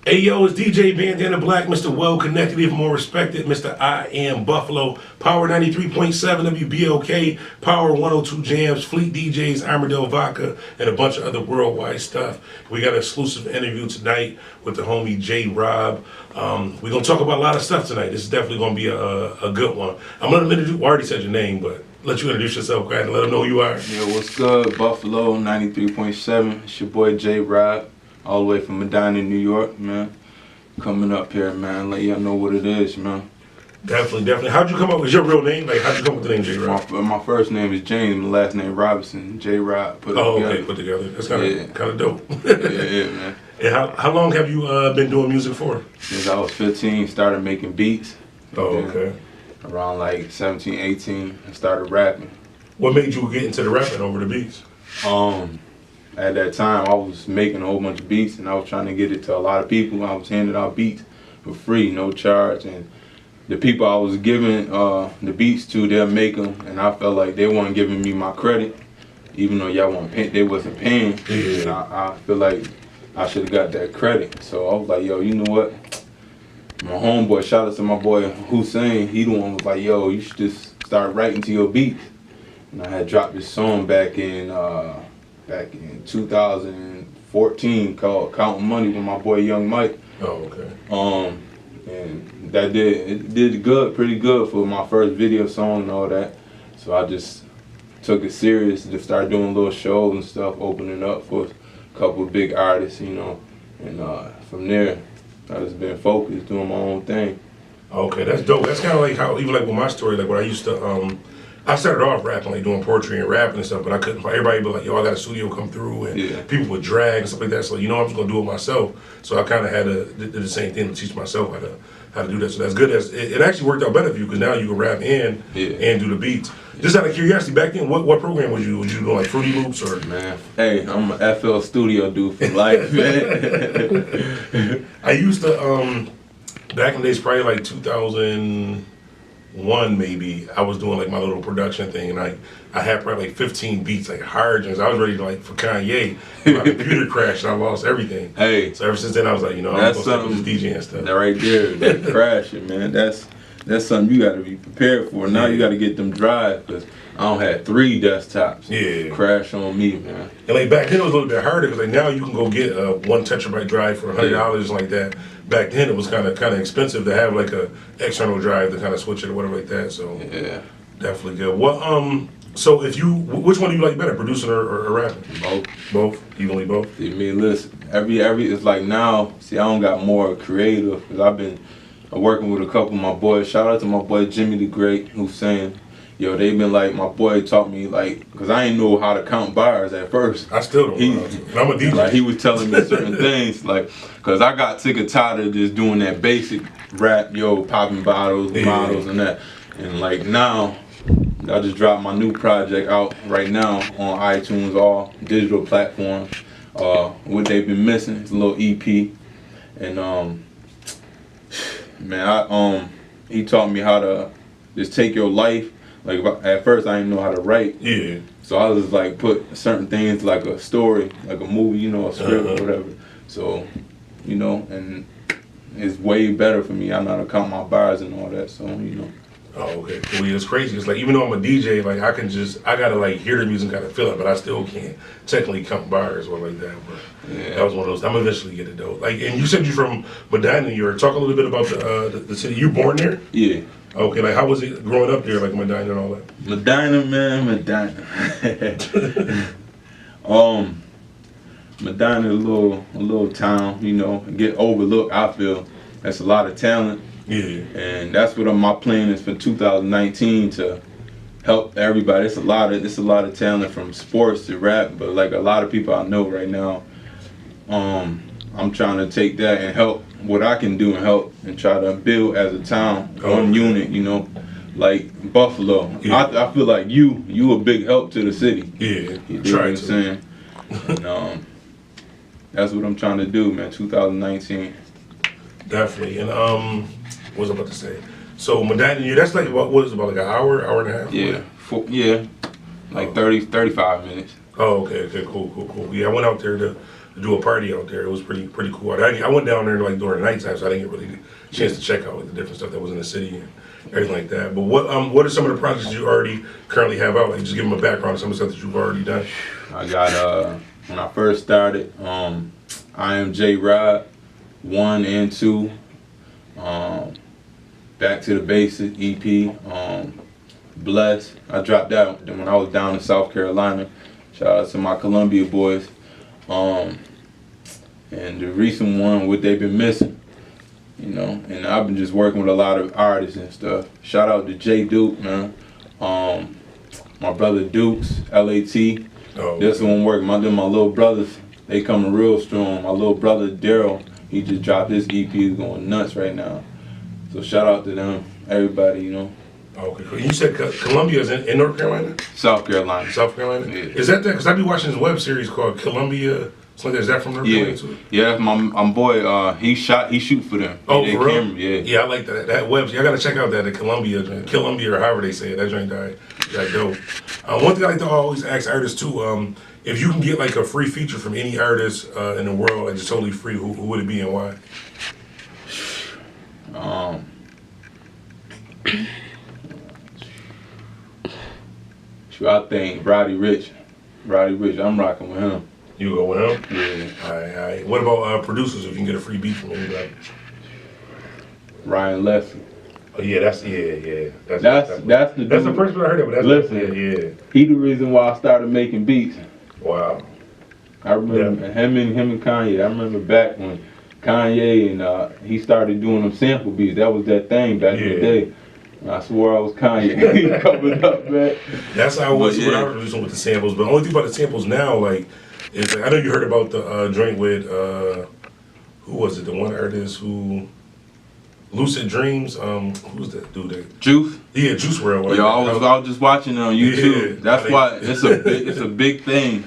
Hey yo, it's DJ Bandana Black, Mr. Well Connected, even more respected, Mr. I Am Buffalo, Power 93.7 WBLK, Power 102 Jams, Fleet DJs, Armadale Vodka, and a bunch of other worldwide stuff. We got an exclusive interview tonight with the homie J Rob. We're going to talk about a lot of stuff tonight. This is definitely going to be a good one. I'm going to introduce, I already said your name, but let you introduce yourself, Grant, and let them know who you are. Yo, what's good? Buffalo 93.7. It's your boy J Rob, all the way from Medina, New York, man. Coming up here, man. Let y'all know what it is, man. Definitely. How'd you come up with your real name? Like, how'd you come up with the name J Rob? My first name is James, my last name Robinson. J Rob. Put together. That's kind of dope. yeah, man. And how long have you been doing music for? Since I was 15, started making beats. Oh, okay. Around like 17, 18, I started rapping. What made you get into the rapping over the beats? At that time, I was making a whole bunch of beats, and I was trying to get it to a lot of people. I was handing out beats for free, no charge, and the people I was giving the beats to, they'll make them, and I felt like they weren't giving me my credit, even though y'all weren't paying, they wasn't paying. Yeah. And I feel like I should have got that credit. So I was like, yo, you know what? My homeboy, shout out to my boy Hussein, he the one was like, yo, you should just start writing to your beats. And I had dropped this song back in 2014 called Counting Money with my boy Young Mike. Oh, okay. And that did good, pretty good for my first video song and all that. So I just took it serious, just started doing little shows and stuff, opening up for a couple of big artists, you know. And from there, I just been focused, doing my own thing. Okay, that's dope. That's kind of like how, even like with my story, like when I used to, I started off rapping, like doing poetry and rapping and stuff, but I couldn't find everybody. But like, yo, I got a studio come through, and people would drag and stuff like that. So I'm just gonna do it myself. So I kind of had to do the same thing to teach myself how to do that. So that's good. It actually worked out better for you because now you can rap and do the beats. Just out of curiosity, back then, what program was you doing, like Fruity Loops or? Man, hey, I'm an FL Studio dude for life, man. I used to back in the days, probably like 2001 maybe, I was doing like my little production thing, and I had probably like 15 beats, like hard ones. I was ready to like for Kanye. My computer crashed and I lost everything. Hey, so ever since then I was like, I'm that's supposed to do this DJ and stuff. That right there, that crashing, man. That's something you got to be prepared for. Now you got to get them drives, because I don't have 3 desktops. Yeah. Crash on me, man. And like back then it was a little bit harder, because like now you can go get a 1 terabyte drive for $100 like that. Back then it was kind of expensive to have like a external drive to kind of switch it or whatever like that. So yeah, definitely good. What so which one do you like better, producing or rapping? Both, evenly both. I mean, listen, every it's like now. See, I don't got more creative because I've been working with a couple of my boys. Shout out to my boy Jimmy the Great, who's saying, yo, they been like, my boy taught me, like, because I didn't know how to count bars at first. I still don't know. I'm a DJ. Like, he was telling me certain things, like, because I got sick and tired of just doing that basic rap, yo, popping bottles, models, and that. And, like, now, I just dropped my new project out right now on iTunes, all digital platforms. What they've been missing is a little EP. And, man, he taught me how to just take your life. Like, at first I didn't know how to write. Yeah. So I was just like put certain things like a story, like a movie, a script or whatever. So, and it's way better for me. I know how to count my bars and all that, so, Oh, okay. Well, yeah, it's crazy. It's like, even though I'm a DJ, like I gotta like hear the music, gotta feel it, but I still can't technically count bars or like that. But that was one of those. I'm eventually get it though. Like, and you said you're from Medina, New York. Talk a little bit about the city. You born there? Yeah. Okay, like how was it growing up there, like Medina and all that? Medina, man, Medina. Medina, a little town, get overlooked. I feel that's a lot of talent. Yeah. And that's what my plan is for 2019, to help everybody. It's a lot of talent from sports to rap, but like a lot of people I know right now, I'm trying to take that and help what I can do and help and try to build as a town, one unit, like Buffalo. Yeah. I feel like you a big help to the city. Yeah, You know what I'm saying? And that's what I'm trying to do, man. 2019. Definitely. And what was I about to say? So Medina, that's like what is it, about like an hour and a half? Yeah, like 35 minutes. Oh, okay, cool. Yeah, I went out there to do a party out there. It was pretty cool. I went down there like during the nighttime, so I didn't get really a chance to check out like the different stuff that was in the city and everything like that. But what are some of the projects you already currently have out? Like, just give them a background of some of the stuff that you've already done. I got when I first started, I Am JDR 1 and 2, Back to the Basic EP, Blessed. I dropped that when I was down in South Carolina. Shout out to my Columbia boys. And the recent one, What They've Been Missing. You know, and I've been just working with a lot of artists and stuff. Shout out to J Duke, man. My brother Dukes, LAT. Oh, This one work. My little brothers, they coming real strong. My little brother Daryl, he just dropped his EP, he's going nuts right now. So shout out to them, everybody, you know. Okay, cool. You said Columbia is in North Carolina? South Carolina. South Carolina? Yeah. Is that because I be watching this web series called Columbia? Something, is that from North Carolina too? Yeah, my boy, he shoot for them. Oh, they for real? camera, yeah. Yeah, I like that web. I gotta check out that Columbia or however they say it. That joint died. That dope. One thing I like to always ask artists too, if you can get like a free feature from any artist in the world, like just totally free, who would it be and why? I think Roddy Rich, I'm rocking with him. You go with him? Yeah. All right. What about producers? If you can get a free beat from anybody? Ryan Leslie. Oh yeah, that's the That's the first one I heard of. But that's listen, yeah. He the reason why I started making beats. Wow. I remember him and Kanye. I remember back when Kanye and he started doing them sample beats. That was that thing back in the day. I swore I was Kanye coming up, man. That's how I was when I was producing with the samples. But the only thing about the samples now, like, is like, I know you heard about the joint with who was it? The one artist who Lucid Dreams. Who's that dude? Juice. Yeah, Juice WRLD. Yeah, I was just watching it on YouTube. Yeah, That's why it's a big thing.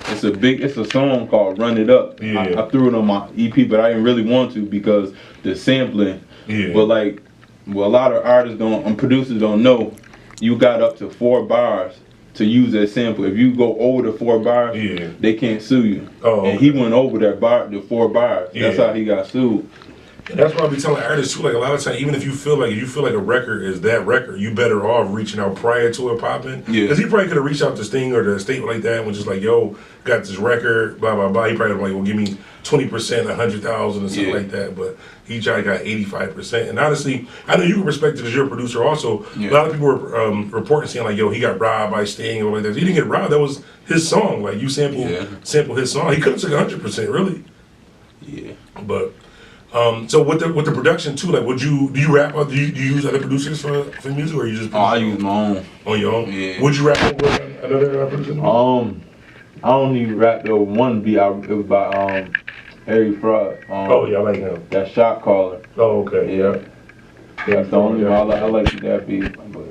It's a song called Run It Up. Yeah. I threw it on my EP, but I didn't really want to because the sampling. Yeah. But like, well, a lot of artists producers don't know, you got up to 4 bars to use that sample. If you go over the 4 bars, they can't sue you. Oh, okay. And he went over the 4 bars. That's how he got sued. And that's why I be telling artists too, like a lot of times, even if you feel like a record is that record, you better off reaching out prior to it popping. Yeah. Because he probably could have reached out to Sting or the state like that and was just like, yo, got this record, blah, blah, blah. He probably like, well, give me 20%, 100,000 or something like that. But he tried got 85%. And honestly, I know you can respect it as your producer also. A lot of people were reporting saying like, yo, he got robbed by Sting or like that. He didn't get robbed. That was his song. Like you sampled his song. He could have took 100%, really. Yeah. But so with the production too, like do you rap or do you use other producers for music or you just I use my own. On your own? Yeah. Would you rap with another producer? I don't even rap though. One beat it was by Harry Fraud. Oh yeah, I like him. That Shot Caller. Oh okay. Yeah. That's the only one I like that beat. But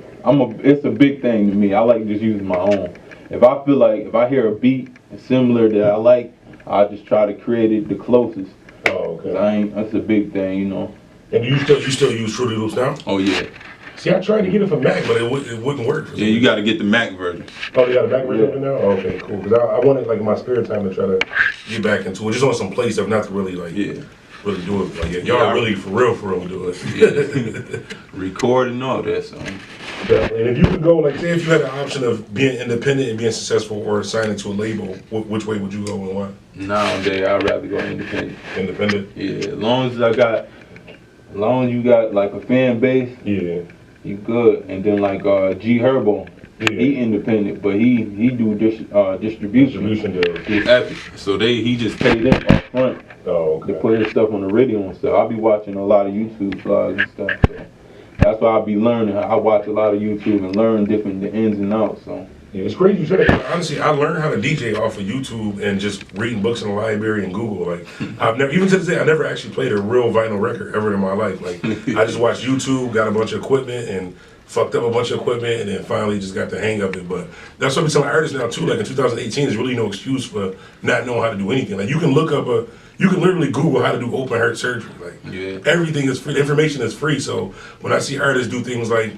it's a big thing to me. I like just using my own. If I hear a beat similar that I like, I just try to create it the closest. Oh, okay. That's a big thing, you know. And you still use Fruity Loops now? Oh yeah. See, I tried to get it for Mac, but it wouldn't work. Yeah, you got to get the Mac version. Oh, you got a Mac version of it now? Oh, okay, cool. Because I wanted like in my spare time to try to get back into it, just on some play stuff, not to really like really do it. Like y'all really for real do it. Yeah. Record and all that. So. Yeah. And if you could go, like, say if you had the option of being independent and being successful or signing to a label, which way would you go and why? Nowadays, I'd rather go independent. Independent? Yeah, as long as you got like a fan base, you good. And then like G Herbo, he independent, but he do distribution. Distribution deals. It's epic. So he just paid them up front to put his stuff on the radio and stuff. I'll be watching a lot of YouTube vlogs and stuff. So that's why I'll be learning. I watch a lot of YouTube and learn the ins and outs. So. Yeah, it's crazy you said that. Honestly, I learned how to DJ off of YouTube and just reading books in the library and Google. Like, I've never, even to this day, I never actually played a real vinyl record ever in my life. Like, I just watched YouTube, got a bunch of equipment, and fucked up a bunch of equipment, and then finally just got the hang of it. But that's what we tell artists now too. Like in 2018, there's really no excuse for not knowing how to do anything. Like you can look up you can literally Google how to do open heart surgery. Like everything is free. Information is free. So when I see artists do things like,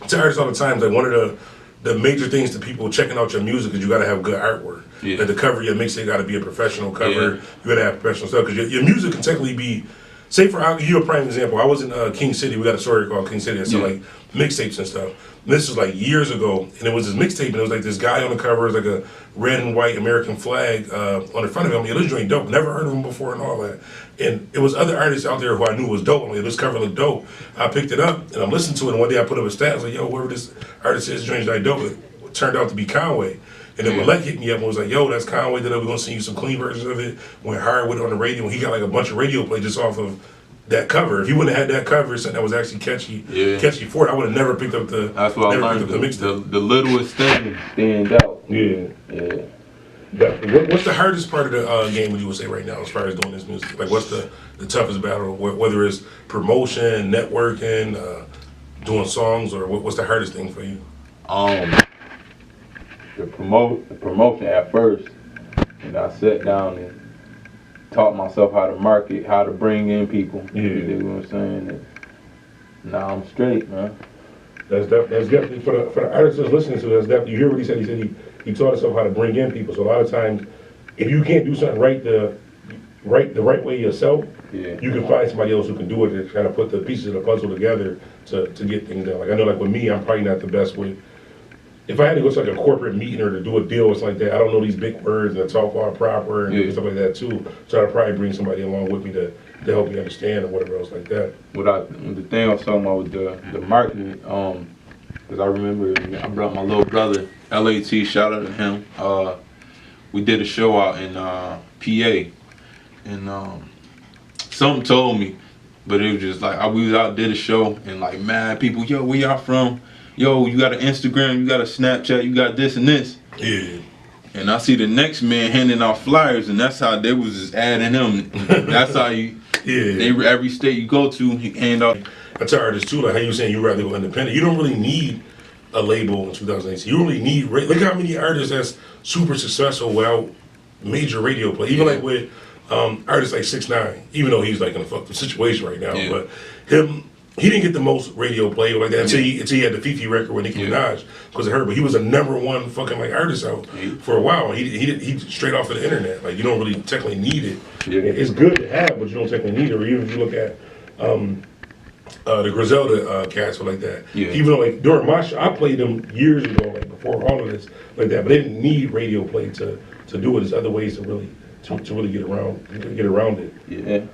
I tell artists all the time, like one of the major things to people checking out your music is you got to have good artwork. Yeah. Like the cover of your mixtape got to be a professional cover. You got to have professional stuff because your music can technically be. Say I'll give you a prime example. I was in King City. We got a story called King City. So like mixtapes and stuff. And this was like years ago, and it was this mixtape, and it was like this guy on the cover, it was like a red and white American flag on the front of him. Yeah, this joint dope. Never heard of him before and all that. And it was other artists out there who I knew was dope. I'm like, this cover looked dope. I picked it up and I'm listening to it. And one day I put up a stat. I was like, yo, whoever this artist is, joint's like dope. It turned out to be Conway. And then Malek hit me up and was like, yo, that's Conway. Then we're gonna send you some clean versions of it. Went hard with it on the radio. And he got like a bunch of radio play just off of that cover. If he wouldn't have had that cover, something that was actually catchy for it, I would have never picked up the. That's what I learned. The littlest thing stand out. Yeah. What's the hardest part of the game? Would you would say right now, as far as doing this music? Like, what's the toughest battle? Whether it's promotion, networking, doing songs, or what's the hardest thing for you? The promotion at first, and I sat down and taught myself how to market, how to bring in people. You know what I'm saying? And now I'm straight, man. That's definitely for the artists that's listening to. That's definitely. You hear what he said? He said he taught himself how to bring in people. So a lot of times, if you can't do something the right way yourself, you can find somebody else who can do it to kind of put the pieces of the puzzle together to get things done. Like I know, like with me, I'm probably not the best with. If I had to go to like a corporate meeting or to do a deal or something like that, I don't know these big words and talk all proper and stuff like that too. So I'd probably bring somebody along with me to help me understand or whatever else like that. The thing I was talking about with the marketing, because I remember I brought my little brother, LAT, shout out to him. We did a show out in PA, and something told me, but it was just like we was out, did a show, and like mad people, yo, where y'all from? Yo, you got an Instagram, you got a Snapchat, you got this and this. Yeah. And I see the next man handing out flyers, and that's how they was just adding them. That's how every state you go to, you hand out. I tell artists too, like how you saying you rather go independent. You don't really need a label in 2018. You don't really need, look how many artists that's super successful without major radio play. Even like with artists like 6ix9ine, even though he's like in a fucked up situation right now, but he didn't get the most radio play like that until he had the Fifi record with Nicki Minaj because of her. But he was a #1 fucking like artist out for a while. He straight off of the internet. Like you don't really technically need it. It's good to have, but you don't technically need it. Or even if you look at the Griselda cats were like that. Even though like during my show, I played them years ago, like before all of this like that. But they didn't need radio play to do it. There's other ways to really get around it. Yeah.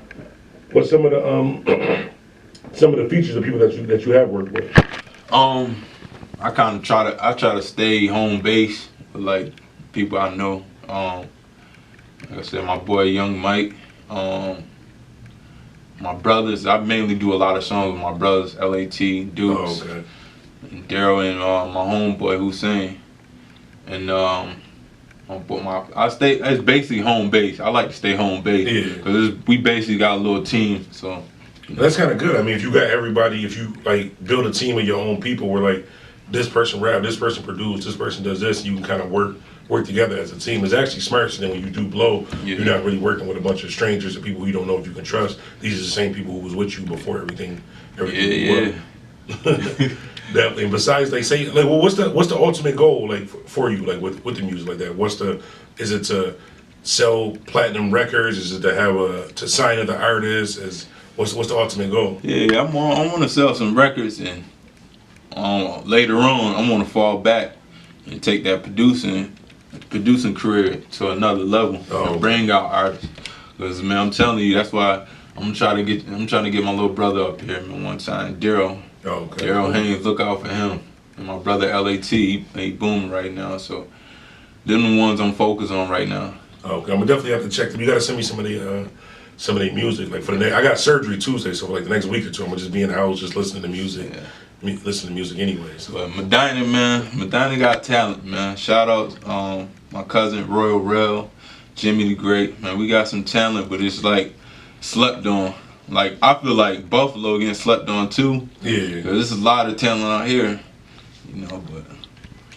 What's some of the some of the features of people that you have worked with? I kind of try to stay home base with like people I know. Like I said, my boy Young Mike. My brothers, I mainly do a lot of songs with my brothers, LAT, Dukes, Daryl, and my homeboy Hussein. And it's basically home base. I like to stay home base because we basically got a little team, so. That's kind of good. I mean, if you got everybody, if you like build a team of your own people where like this person rap, this person produce, this person does this, you can kind of work together as a team. It's actually smart. So then when you do blow, you're not really working with a bunch of strangers or people who you don't know if you can trust. These are the same people who was with you before everything Definitely. And besides, they say like, well, what's the ultimate goal like for you, like with the music like that? Is it to sell platinum records? Is it to have to sign other artists? What's the ultimate goal? Yeah, I want to sell some records, and later on, I want to fall back and take that producing career to another level and bring out artists. Because man, I'm telling you, that's why I'm trying to get my little brother up here. Man, one time, Daryl Haynes, look out for him. And my brother LAT, he booming right now. So they're the ones I'm focused on right now. Okay, I'm gonna definitely have to check them. You gotta send me some of the music. Like for the next, I got surgery Tuesday, so for like the next week or two, I'm gonna just be in the house just listening to music. Listen to music anyway. So. But Medina got talent, man. Shout out my cousin Royal Rel, Jimmy the Great, man. We got some talent, but it's like slept on. like I feel like Buffalo getting slept on too. Yeah. Cause there's a lot of talent out here, you know. But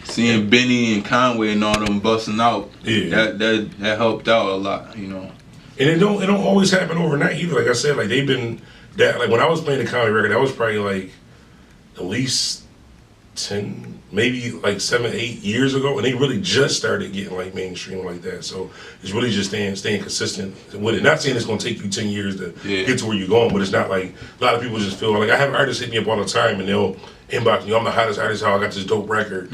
seeing Benny and Conway and all them busting out, that helped out a lot, you know. And it don't always happen overnight either. Like I said, like they've been that. Like when I was playing the Conway record, that was probably like at least 10, maybe like 7, 8 years ago, and they really just started getting like mainstream like that. So it's really just staying consistent with it. Not saying it's gonna take you 10 years to get to where you're going, but it's not like a lot of people just feel like I have artists hit me up all the time and they'll inbox me, I'm the hottest artist, how I got this dope record.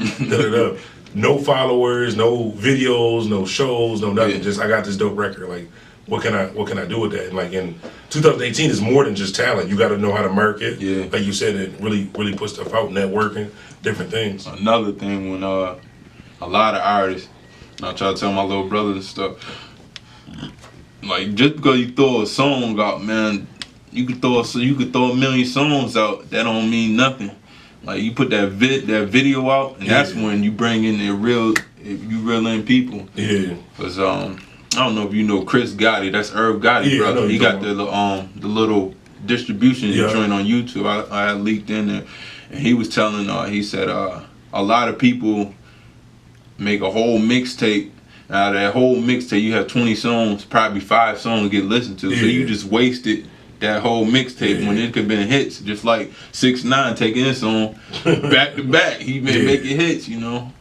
No followers, no videos, no shows, no nothing. Just I got this dope record. Like what can I do with that? And like in 2018 is more than just talent. You got to know how to market. Yeah. Like you said, it really put stuff out, networking, different things. Another thing when a lot of artists, and I try to tell my little brothers and stuff, like just because you throw a song out, man, you could throw a million songs out. That don't mean nothing. Like you put that video out, and that's when you bring in you reel in people. Yeah. Cause I don't know if you know Chris Gotti. That's Irv Gotti, brother. He got the little distribution joint on YouTube. I had leaked in there, and he was telling. He said a lot of people make a whole mixtape. Out of that whole mixtape, you have 20 songs, probably 5 songs get listened to. So you just wasted that whole mixtape when it could have been hits. Just like 6ix9ine taking his song back to back. He been making hits, you know.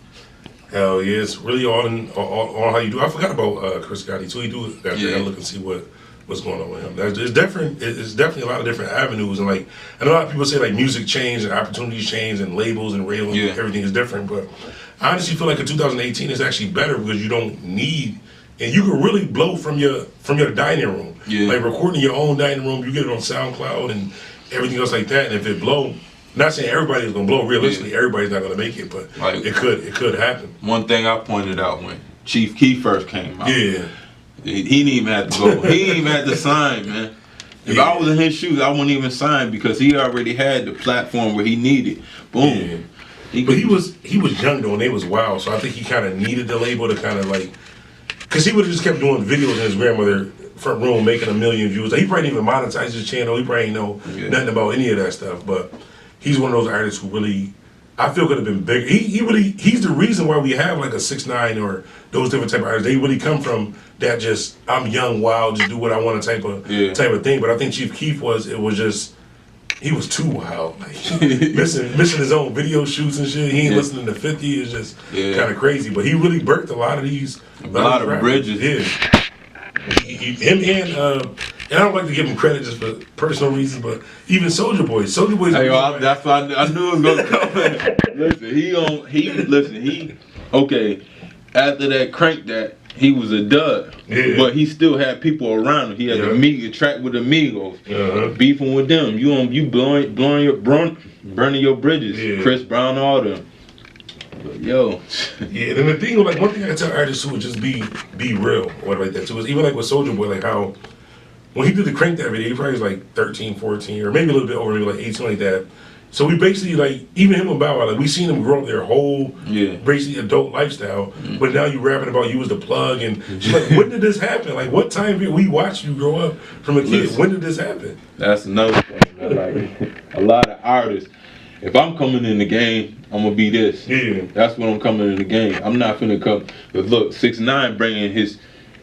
Hell yeah, it's really on how you do. I forgot about Chris Gotti too. He do got to look and see what's going on with him. It's different. It's definitely a lot of different avenues, and like I know a lot of people say like music changed and opportunities changed and labels and radio and everything is different. But I honestly feel like in 2018 is actually better because you don't need. And you can really blow from your dining room. Yeah. Like recording your own dining room, you get it on SoundCloud and everything else like that. And if it blow, not saying everybody's gonna blow. Realistically, everybody's not gonna make it, but like, it could happen. One thing I pointed out when Chief Keef first came out, he didn't even have to go. He didn't even have to sign, man. If I was in his shoes, I wouldn't even sign because he already had the platform where he needed. Boom. Yeah. But he was young though, and they was wild. So I think he kind of needed the label to kind of like. Because he would have just kept doing videos in his grandmother front room, making 1 million views. Like, he probably didn't even monetize his channel. He probably ain't know nothing about any of that stuff. But he's one of those artists who really, I feel, could have been bigger. He's the reason why we have like a 6ix9ine or those different type of artists. They really come from that just I'm young, wild, just do what I want type of thing. But I think Chief Keef he was too wild. Like, missing his own video shoots and shit. He ain't listening to 50. It's just kind of crazy. But he really birthed a lot of these. A lot of bridges. Yeah. Him and I don't like to give him credit just for personal reasons, but even Soulja Boy. Soulja Boy's. Hey, that's why I knew it was gonna come. Okay. After that Crank That, he was a dud, but he still had people around him. He had a track with Amigos, beefing with them. You burning your bridges. Chris Brown, all them. But yo, and the thing, like one thing I tell artists who would just be real or whatever like that too is even like with Soulja Boy, like how when he did the Crank That video, he probably was like 13, 14, or maybe a little bit over, maybe like 18 like that. So we basically like even him and Bow Wow, like we seen them grow up their whole basically adult lifestyle. But now you rapping about you was the plug and she's like, when did this happen? Like what time period we watched you grow up from a kid? Listen, when did this happen? That's another thing. Like a lot of artists, if I'm coming in the game, I'm gonna be this. Yeah. That's when I'm coming in the game. I'm not finna come. But look, 6ix9ine bringing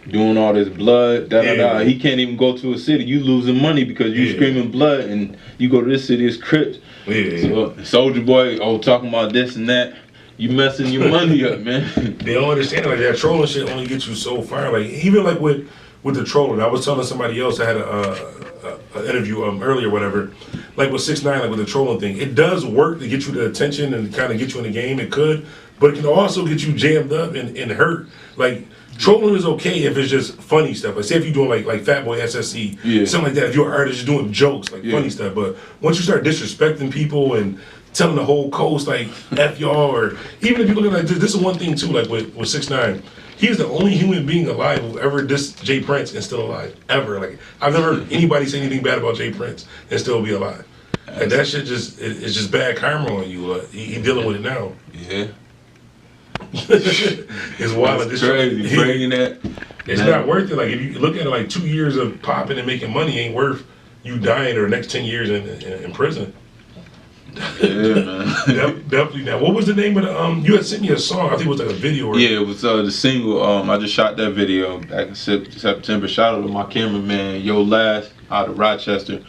doing all this blood, He can't even go to a city. You losing money because you screaming blood, and you go to this city, it's Crips. So Soulja Boy, talking about this and that. You messing your money up, man. They don't understand like that trolling shit only gets you so far. Like even like with the trolling, I was telling somebody else I had an interview earlier, whatever. Like with 6ix9ine, like with the trolling thing, it does work to get you the attention and kind of get you in the game. It could, but it can also get you jammed up and hurt. Like trolling is okay if it's just funny stuff. Like say if you're doing like Fatboy SSC, something like that. If you're an artist, you're doing jokes, like funny stuff. But once you start disrespecting people and telling the whole coast like F y'all, or even if you look at like this is one thing too, like with 6ix9ine. He's the only human being alive who ever dissed Jay Prince and still alive. Ever. Like I've never heard anybody say anything bad about Jay Prince and still be alive. Like that shit it's just bad karma on you. He dealing with it now. Yeah. It's wild. It's crazy. Bringing that. It's not worth it. Like if you look at it, like 2 years of popping and making money ain't worth you dying or the next 10 years in prison. Yeah, man. Definitely. Now, what was the name of the you had sent me a song, I think it was like a video. Or Yeah, it was the single. I just shot that video back in September. Shout out to my cameraman, Yo Last, out of Rochester.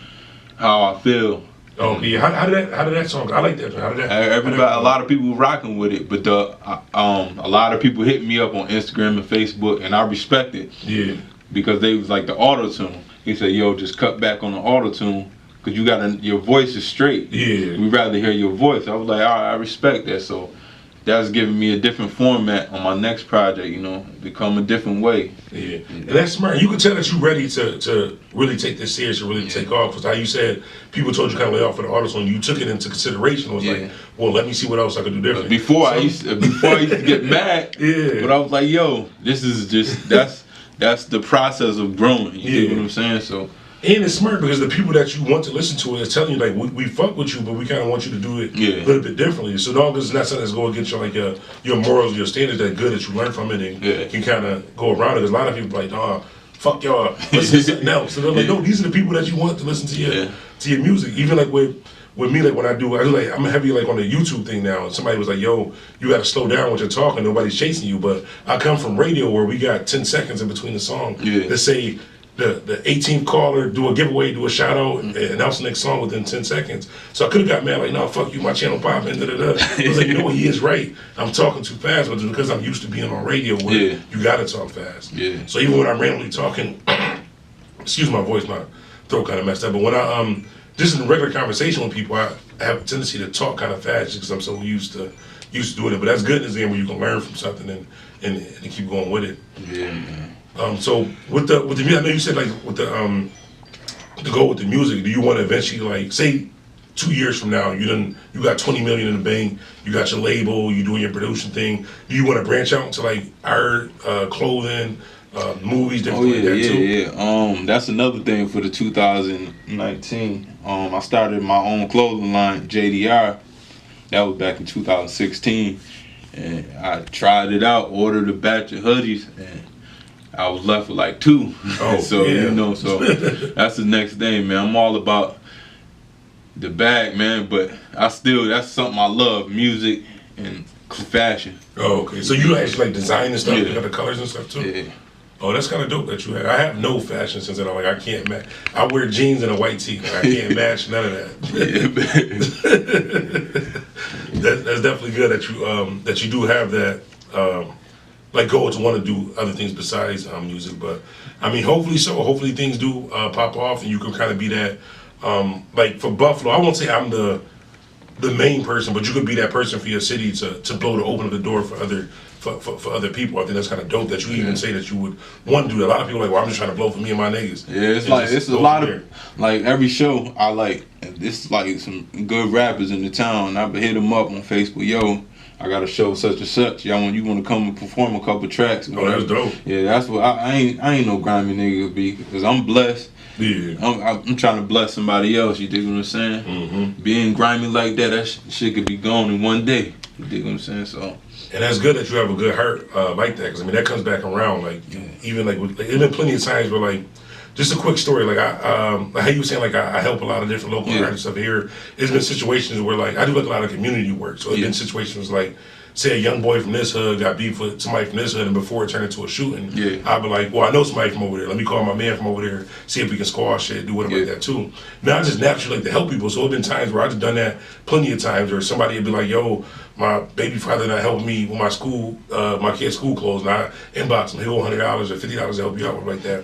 How I Feel. Oh yeah, how did that song? I like that. How did that? A lot of people rocking with it, but a lot of people hit me up on Instagram and Facebook, and I respect it. Yeah. Because they was like the auto tune. He said, "Yo, just cut back on the auto tune, cause your voice is straight. Yeah. We'd rather hear your voice." I was like, "All right, I respect that." So that's giving me a different format on my next project. You know, become a different way. Yeah, and that's smart. You can tell that you're ready to really take this serious and really take off. Because how you said, people told you kind of lay off for the artist, and you took it into consideration. It was like, well, let me see what else I can do different. Before I used to get mad, but I was like, yo, this is just that's the process of growing. You get what I'm saying? So. And it's smart because the people that you want to listen to is telling you like we fuck with you, but we kind of want you to do it a little bit differently. So long as it's not something that's going against your morals, your standards, that good that you learn from it and can kind of go around it. Because a lot of people like, oh, fuck y'all, listen to something else. So they're like, no, these are the people that you want to listen to your music. Even like with me, like when I do like I'm heavy like on the YouTube thing now. And somebody was like, yo, you got to slow down when you're talking. Nobody's chasing you. But I come from radio where we got 10 seconds in between the song that say. The 18th caller, do a giveaway, do a shout out, and announce the next song within 10 seconds. So I could have got mad, like, no, fuck you, my channel popping, da-da-da. I was like, you know what, he is right. I'm talking too fast, but it's because I'm used to being on radio where you gotta talk fast. Yeah. So even when I'm randomly talking, excuse my voice, my throat kind of messed up, but when I, just in regular conversation with people, I have a tendency to talk kind of fast just because I'm so used to doing it. But that's good in this game where you can learn from something and keep going with it. Yeah, man. So with the music, I know you said like with the to go with the music, do you want to eventually like say 2 years from now you got 20 million in the bank, you got your label, you doing your production thing, do you want to branch out into like art, clothing, movies, different like that too? Yeah. That's another thing for the 2019. I started my own clothing line, JDR. That was back in 2016, and I tried it out, ordered a batch of hoodies, and I was left with like 2. So that's the next thing, man. I'm all about the bag, man, but that's something I love, music and fashion. Oh, okay. So you actually like design and stuff, you got the colors and stuff too? Yeah. Oh, that's kind of dope that you have. I have no fashion sense at all. Like I can't match. I wear jeans and a white tee. Like, I can't match none of that. That's definitely good that you do have that. Like go to want to do other things besides music, but I mean, hopefully so. Hopefully things do pop off, and you can kind of be that. Like for Buffalo, I won't say I'm the main person, but you could be that person for your city to blow to open up the door for other people. I think that's kind of dope that you even say that you would want to do that. A lot of people are like, well, I'm just trying to blow for me and my niggas. Yeah, it's a lot of like every show I like. This like some good rappers in the town. I hit them up on Facebook, yo. I got a show such and such. You want to come and perform a couple tracks? Oh, that's dope. Yeah, that's what I ain't no grimy nigga be because I'm blessed. Yeah, I'm trying to bless somebody else. You dig what I'm saying? Mm-hmm. Being grimy like that shit could be gone in one day. You dig what I'm saying? So. And that's good that you have a good heart like that, because I mean that comes back around. Like even like there's been plenty of times where like. Just a quick story, like how you were saying, like I help a lot of different local artists up here. There's been situations where like I do like a lot of community work, so it's been situations like, say a young boy from this hood got beef with somebody from this hood, and before it turned into a shooting, I'd be like, well, I know somebody from over there. Let me call my man from over there, see if we can squash it, do whatever like that too. Now I just naturally like to help people, so it's been times where I just done that plenty of times, or somebody would be like, yo, my baby father not helping me with my school, my kid's school clothes, and I inbox him, he'll go $100 or $50 to help you out with like that.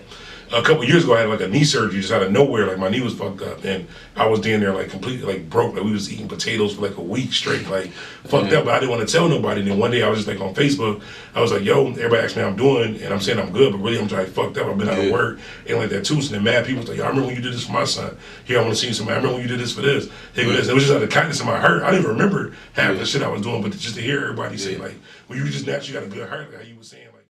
A couple years ago, I had like a knee surgery just out of nowhere. Like my knee was fucked up, and I was down there like completely like broke. Like we was eating potatoes for like a week straight, like fucked up. But I didn't want to tell nobody. And then one day I was just like on Facebook. I was like, "Yo," everybody asked me how I'm doing, and I'm saying I'm good, but really I'm just like fucked up. I've been out of work and like that too. So then mad people was like, "Yo, I remember when you did this for my son. Here, I want to see you somebody. I remember when you did this for this. Hey, this." It was just out of the kindness of my heart. I didn't even remember half the shit I was doing, but just to hear everybody say like, "Well, you just naturally got a good heart," like how you was saying like.